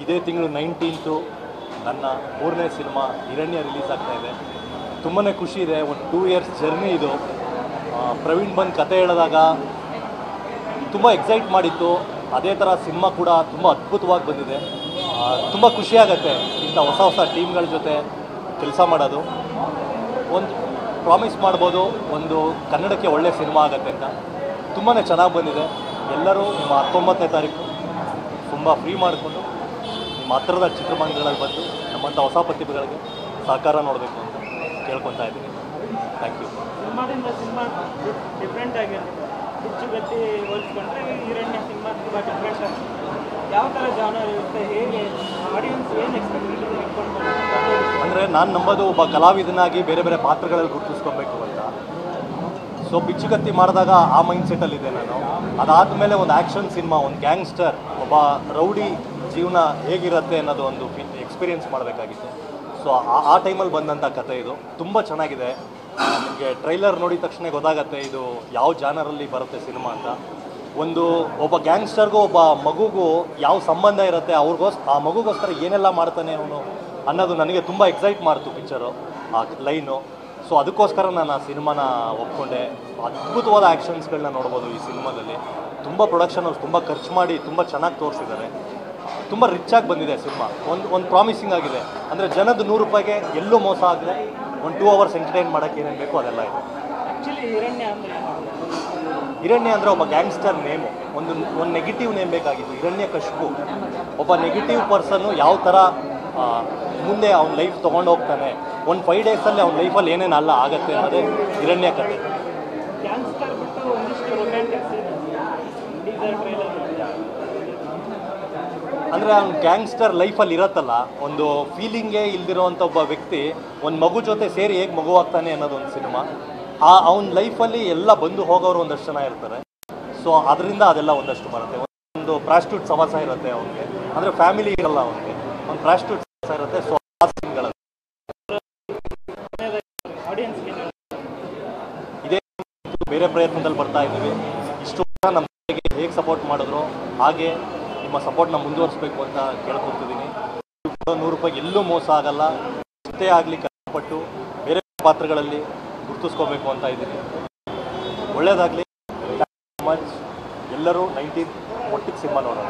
ಇದೇ ತಿಂಗಳು 19th ನನ್ನ 3ನೇ ಸಿನಿಮಾ ಹಿರಣ್ಯ ರಿಲೀಸ್ ಆಗ್ತಾ ಇದೆ. ತುಂಬಾ ಖುಷಿ ಇದೆ. ಒಂದು 2 ಇಯರ್ಸ್ ಜರ್ನಿ ಇದು. ಪ್ರವೀಣ್ ಬಂದು ಕತೆ ಹೇಳಿದಾಗ ತುಂಬ ಎಕ್ಸೈಟ್ ಮಾಡಿತ್ತು. ಅದೇ ಥರ ಸಿನಿಮಾ ಕೂಡ ತುಂಬ ಅದ್ಭುತವಾಗಿ ಬಂದಿದೆ. ತುಂಬ ಖುಷಿಯಾಗತ್ತೆ ಇಂಥ ಹೊಸ ಹೊಸ ಟೀಮ್ಗಳ ಜೊತೆ ಕೆಲಸ ಮಾಡೋದು. ಒಂದು ಪ್ರಾಮಿಸ್ ಮಾಡ್ಬೋದು, ಒಂದು ಕನ್ನಡಕ್ಕೆ ಒಳ್ಳೆಯ ಸಿನಿಮಾ ಆಗುತ್ತೆ ಅಂತ. ತುಂಬಾ ಚೆನ್ನಾಗಿ ಬಂದಿದೆ. ಎಲ್ಲರೂ ನಿಮ್ಮ 19ನೇ ತಾರೀಕು ತುಂಬ ಫ್ರೀ ಮಾಡಿಕೊಂಡು ನಿಮ್ಮ ಹತ್ತಿರದ ಚಿತ್ರಮಂದಿರಗಳಲ್ಲಿ ಬಂದು ನಮ್ಮಂಥ ಹೊಸ ಪ್ರತಿಭೆಗಳಿಗೆ ಸಹಕಾರ ನೋಡಬೇಕು ಅಂತ ಕೇಳ್ಕೊತಾ ಇದ್ದೀನಿ. Thank you. ಸಿನಿಮಾದಿಂದ ಸಿನಿಮಾ ಡಿಫ್ರೆಂಟ್ ಆಗಿರುತ್ತೆ. ಬಿಚ್ಚುಗತ್ತಿ ಹೋಲಿಸ್ಕೊಂಡ್ರೆ ಹಿರಣ್ಯ ಸಿನಿಮಾ ತುಂಬ ಡಿಫ್ರೆಂಟ್ ಆಗಿದೆ. ಯಾವ ಥರ ಜಾನರ್ ಇರುತ್ತೆ, ಹೇಗೆ ಆಡಿಯನ್ಸ್ ಏನು ಎಕ್ಸ್ಪೆಕ್ಟೇಷನ್ ಇಟ್ಕೊಂಡು ಅಂದರೆ ನಾನು ನಂಬೋದು ಒಬ್ಬ ಕಲಾವಿದನಾಗಿ ಬೇರೆ ಬೇರೆ ಪಾತ್ರಗಳಲ್ಲಿ ಗುರುತಿಸ್ಕೊಬೇಕು ಅಂತ. ಸೊ ಬಿಚ್ಚುಗತ್ತಿ ಮಾಡಿದಾಗ ಆ ಮೈಂಡ್ಸೆಟ್ಟಲ್ಲಿದೆ ನಾನು. ಅದಾದಮೇಲೆ ಒಂದು ಆ್ಯಕ್ಷನ್ ಸಿನಿಮಾ, ಒಂದು ಗ್ಯಾಂಗ್ಸ್ಟರ್, ಒಬ್ಬ ರೌಡಿ ಜೀವನ ಹೇಗಿರುತ್ತೆ ಅನ್ನೋದು ಒಂದು ಎಕ್ಸ್ಪೀರಿಯೆನ್ಸ್ ಮಾಡಬೇಕಾಗಿತ್ತು. ಸೊ ಆ ಟೈಮಲ್ಲಿ ಬಂದಂಥ ಕತೆ ಇದು. ತುಂಬ ಚೆನ್ನಾಗಿದೆ. ನಿಮಗೆ ಟ್ರೈಲರ್ ನೋಡಿದ ತಕ್ಷಣ ಗೊತ್ತಾಗತ್ತೆ ಇದು ಯಾವ ಜಾನರಲ್ಲಿ ಬರುತ್ತೆ ಸಿನಿಮಾ ಅಂತ. ಒಬ್ಬ ಗ್ಯಾಂಗ್ಸ್ಟರ್ಗೂ ಒಬ್ಬ ಮಗುಗೂ ಯಾವ ಸಂಬಂಧ ಇರುತ್ತೆ, ಆ ಮಗುಗೋಸ್ಕರ ಏನೆಲ್ಲ ಮಾಡ್ತಾನೆ ಅವನು ಅನ್ನೋದು ನನಗೆ ತುಂಬ ಎಕ್ಸೈಟ್ ಮಾಡ್ತು ಪಿಕ್ಚರು, ಆ ಲೈನು. ಸೊ ಅದಕ್ಕೋಸ್ಕರ ನಾನು ಆ ಸಿನಿಮಾನ ಒಪ್ಕೊಂಡೆ. ಅದ್ಭುತವಾದ ಆ್ಯಕ್ಷನ್ಸ್ಗಳನ್ನ ನೋಡ್ಬೋದು ಈ ಸಿನಿಮಾದಲ್ಲಿ. ತುಂಬ ಪ್ರೊಡಕ್ಷನ್ ಅವ್ರು ತುಂಬ ಖರ್ಚು ಮಾಡಿ ತುಂಬ ಚೆನ್ನಾಗಿ ತೋರಿಸಿದ್ದಾರೆ. ತುಂಬ ರಿಚಾಗಿ ಬಂದಿದೆ ಸಿನಿಮಾ. ಒಂದು ಪ್ರಾಮಿಸಿಂಗ್ ಆಗಿದೆ. ಅಂದರೆ ಜನದ 100 ರೂಪಾಯಿಗೆ ಎಲ್ಲೂ ಮೋಸ ಆಗದೆ ಒಂದು 2 ಅವರ್ಸ್ ಎಂಟರ್ಟೈನ್ ಮಾಡೋಕ್ಕೆ ಏನೇನು ಬೇಕೋ ಅದೆಲ್ಲ ಇದೆ. ಆ್ಯಕ್ಚುಲಿ ಹಿರಣ್ಯ ಅಂದರೆ ಒಬ್ಬ ಗ್ಯಾಂಗ್ಸ್ಟರ್ ನೇಮು. ಒಂದು ನೆಗೆಟಿವ್ ನೇಮ್ ಬೇಕಾಗಿತ್ತು. ಹಿರಣ್ಯಕಶಿಪು ಒಬ್ಬ ನೆಗೆಟಿವ್ ಪರ್ಸನ್ನು ಯಾವ ಥರ ಮುಂದೆ ಅವ್ನ ಲೈಫ್ ತೊಗೊಂಡು ಹೋಗ್ತಾನೆ, ಒಂದು 5 ಡೇಸಲ್ಲಿ ಅವ್ನ ಲೈಫಲ್ಲಿ ಏನೇನು ಅಲ್ಲ ಆಗುತ್ತೆ ಅನ್ನೋದೇ ಹಿರಣ್ಯ ಕಥೆ. ಗ್ಯಾಂಗ್ಸ್ಟರ್ ಬಿಟ್ಟು ಒಂದಿಷ್ಟು ರೊಮ್ಯಾಂಟಿಕ್ ಅಂದರೆ ಅವ್ನ ಗ್ಯಾಂಗ್ಸ್ಟರ್ ಲೈಫಲ್ಲಿ ಇರತ್ತಲ್ಲ, ಒಂದು ಫೀಲಿಂಗೇ ಇಲ್ದಿರೋವಂಥ ಒಬ್ಬ ವ್ಯಕ್ತಿ ಒಂದು ಮಗು ಜೊತೆ ಸೇರಿ ಹೇಗೆ ಮಗುವಾಗ್ತಾನೆ ಅನ್ನೋದು ಒಂದು ಸಿನಿಮಾ. ಅವನ ಲೈಫಲ್ಲಿ ಎಲ್ಲ ಬಂದು ಹೋಗೋರು ಒಂದಷ್ಟು ಜನ ಇರ್ತಾರೆ. ಸೊ ಅದರಿಂದ ಅದೆಲ್ಲ ಒಂದಷ್ಟು ಬರುತ್ತೆ. ಒಂದು ಪ್ರಾಸ್ಟಿಟ್ಯೂಟ್ ಸವಾಸ ಇರುತ್ತೆ ಅವನಿಗೆ, ಅಂದರೆ ಫ್ಯಾಮಿಲಿ ಇರಲ್ಲ ಅವನಿಗೆ, ಒಂದು ಪ್ರಾಸ್ಟಿಟ್ಯೂಟ್ ಸವಾಸ ಇರುತ್ತೆ. ಸೊ ಆ ಸೀನ್ಗಳಲ್ಲಿ ಇದೇ ಬೇರೆ ಪ್ರಯತ್ನದಲ್ಲಿ ಬರ್ತಾ ಇದ್ದೀವಿ. ಇಷ್ಟು ನಮ್ಮ ಹೇಗೆ ಸಪೋರ್ಟ್ ಮಾಡಿದ್ರು ಹಾಗೆ ನಿಮ್ಮ ಸಪೋರ್ಟ್ನ ಮುಂದುವರಿಸಬೇಕು ಅಂತ ಕೇಳ್ಕೊತಿದ್ದೀನಿ. 100 ರೂಪಾಯಿಗೆ ಎಲ್ಲೂ ಮೋಸ ಆಗಲ್ಲ. ಅಷ್ಟೇ ಆಗಲಿ ಕಷ್ಟಪಟ್ಟು ಬೇರೆ ಪಾತ್ರಗಳಲ್ಲಿ ಗುರುತಿಸ್ಕೋಬೇಕು ಅಂತ ಇದ್ದೀನಿ. ಒಳ್ಳೆಯದಾಗಲಿ. Thank you so much. ಎಲ್ಲರೂ 19th ಒಟ್ಟಿಗೆ ಸಿನಿಮಾ ನೋಡೋಣ.